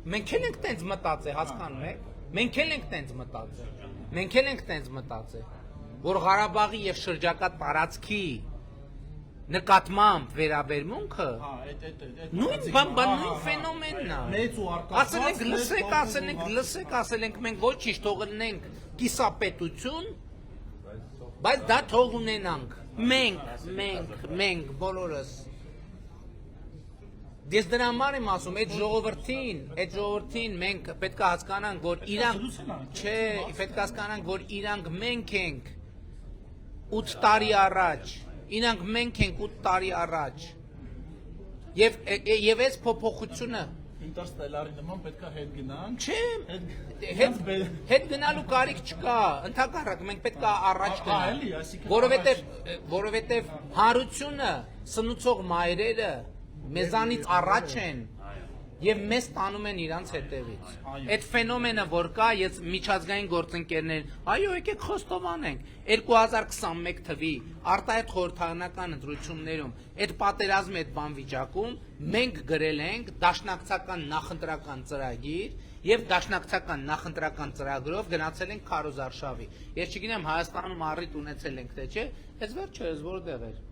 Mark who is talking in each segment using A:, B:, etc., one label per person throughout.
A: Մենք էլ ենք տենց մտածել, հասկանում եք։ Մենք էլ ենք տենց մտածել։ Մենք էլ ենք տենց մտածել, որ Ղարաբաղի եւ շրջակա տարածքի նկատմամբ վերաբերմունքը նույն նույն ֆենոմենն է։ Ասել ենք մենք ոչ ճիշտ թողնենք կիսապետություն, բայց դա թող ունենանք մենք բոլորս։ Ես դրա համար եմ ասում, այդ ժողովրդին մենք պետք է հասկանանք, որ իրանք չէ, պետք է հասկանանք, որ իրանք մենք ենք 8 տարի առաջ, իրանք մենք ենք 8 տարի առաջ։ Եվ այս փոփոխությունը
B: Ինտերստելարի նման պետք է հետ գնանք։
A: Չէ, հետ գնալու կարիք չկա, ընդհակառակը մենք պետք է առաջ գնանք, որովհետև հարությունը սնուցող մայրերը մեզանից առաջ են եւ մեզ տանում են իրանց հետևից։ Այդ ֆենոմենը որ կա, ես միջազգային գործընկերներ, այո, եկեք խոստովանենք, 2021 թվի արտահայտ խորհրդարանական ընտրություններում այդ պատերազմի այդ բանվիճակում մենք գրել ենք դաշնակցական նախընտրական ծրագիր եւ դաշնակցական նախընտրական ծրագրով գնացել ենք Քարոզարշավի։ Ես չգիտեմ Հայաստանում առիթ ունեցել ենք թե չէ, այս վերջը որտեղ էր։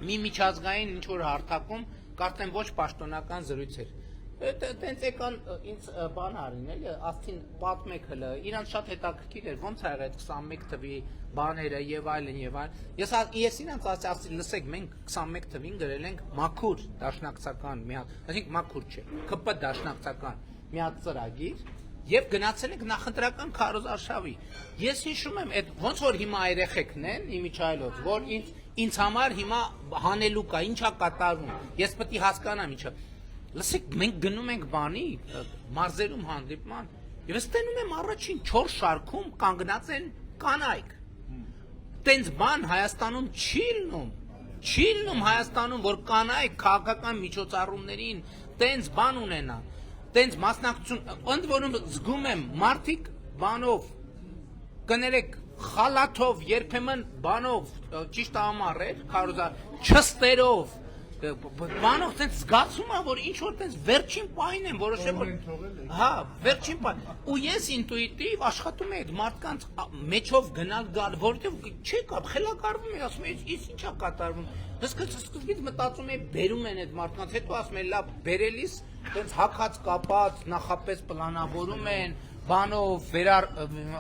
A: Մի միջազգային ինչ որ հարթակում կարծեմ ոչ պաշտոնական զրույց էր։ Տենց եկան ինձ բան արին էլի, ասին պատմեք հլը, իրանց շատ հետաքրքիր էր, ոնց ա եղել այդ 21 թվի բաները եւ այլն եւ այլն։ Ես իրանց ասացի, լսեք, մենք 21 թվին գրել ենք մաքուր դաշնակցական մի հատ, այսինքն մաքուր չէ, ԿՊ դաշնակցական մի հատ ծրագիր եւ գնացել ենք նախընտրական քարոզարշավի։ Ես հիշում եմ, այդ ոնց որ հիմա երեխեքն են իմիջայլոց, որ ինձ համար հիմա հանելու կա, ինչա կատարվում։ Ես պետք է հասկանամ ինչա։ Լսեք, մենք գնում ենք բանի, մարզերում հանդիպման, եւ ես տենում եմ առաջին 4 շարքում կանգնած են կանայք։ Տենց բան Հայաստանում չի լինում Հայաստանում, որ կանայք քաղաքական միջոցառումներին տենց բան ունենան, տենց մասնակցություն, ընդ որում զգում եմ մարդիկ բանով, կներեք, խալաթով, երբեմն բանով, ճիշտ ամառեր, քարոզա, չստերով, բանով տենց զգացում է, որ ինչ որ տենց վերջին պահին են որոշել, որ հա, վերջին պահին, ու ես ինտուիտիվ աշխատում եմ այդ մարդկանց մեջով գնալ գալ, որովհետև չի կա, խելագարվում եմ, ասում եմ, ինչ ինչա կատարվում, սկզբից մտածում եմ, բերում են այդ մարդկանց, հետո ասում եմ, լավ, բերելիս տենց հակած կապած, նախապես պլանավորում են, բանով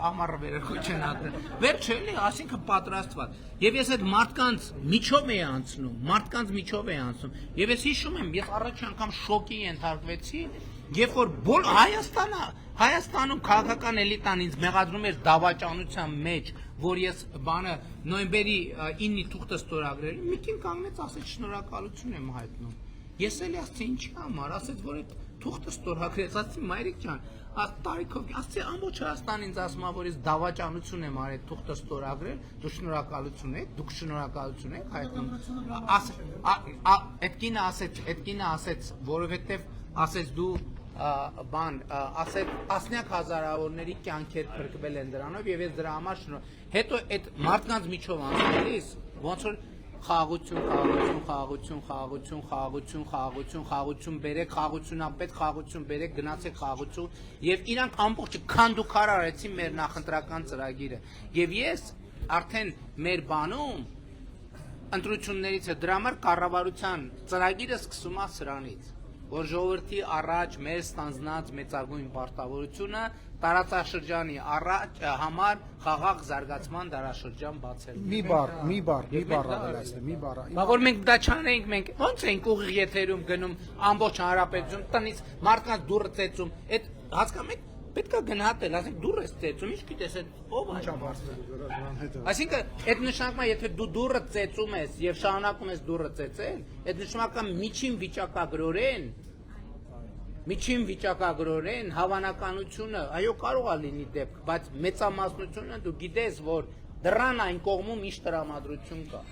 A: ամառը վերարկու չեն հատրել, վերջ էլի, ասինքն պատրաստված, և ես այդ մարդկանց միջով էի անցնում, և ես հիշում եմ, ես առաջ անգամ շոկի ենթարկվեցի, երբ որ Հայաստանում քաղաքական էլիտան ինձ մեղադրում էր դավաճանության մեջ, որ ես բանը նոյեմբերի 9-ի թուղթը ստորագրել, մի կին կանգնեց, ասեց շնորհակալություն եմ հայտնում, ես էլի ասեցի ինչի համար, ասեց, որ այդ թուղթը ստորագրեց, ասեցի մայրիկ ջան, տարիքով, ասեցի ամբողջ Հայաստան ինձ ասում է, որ ես դավաճանություն եմ արել թուղթը ստորագրել, դուք շնորհակալություն եք հայտնում, այդ կինը ասեց, որովհետև ասեց դու բան, ասեց տասնյակ հազարավորների կյանքեր փրկվել են դրանով եւ ես դրա համար հետո այդ մարդկանց միջով անցնելիս ոնց որ խաղաղություն բերեք, խաղաղությունապետ, խաղաղություն բերեք, գնացեք խաղաղություն եւ իրանք ամբողջը քանդուքար արեցին մեր նախընտրական ծրագիրը եւ ես արդեն մեր բանում ընտրություններից է դրա համար կառավարության ծրագիրը սկսում է սրանից որ ժողովրդի առաջ մեր ստանձնած մեծագույն պարտավորությունը տարածաշրջանի համար խաղաղ զարգացման դարաշրջան բացել։
C: Մի բառ ավելացնեմ, մի բառ։
A: Բա որ մենք դա չանենք, մենք ո՞նց ենք ուղիղ եթերում գնում ամբողջ հանրապետություն տնից մարդկանց դուռը ծեծում, այդ հասկանում եք պետք է գնահատել, ասենք դուռ ես ծեծում, ինչ գիտես այդ ով է։ Այսինքն այդ նշանակում է եթե դու դուռը ծեծում ես եւ շարունակում ես դուռը ծեծել, այդ նշանակում է միջին վիճակագրորեն հավանականությունը, այո կարող է լինի դեպք, բայց մեծամասնությունը դու գիտես որ դրան այն կողմում միշտ տրամադրություն կա։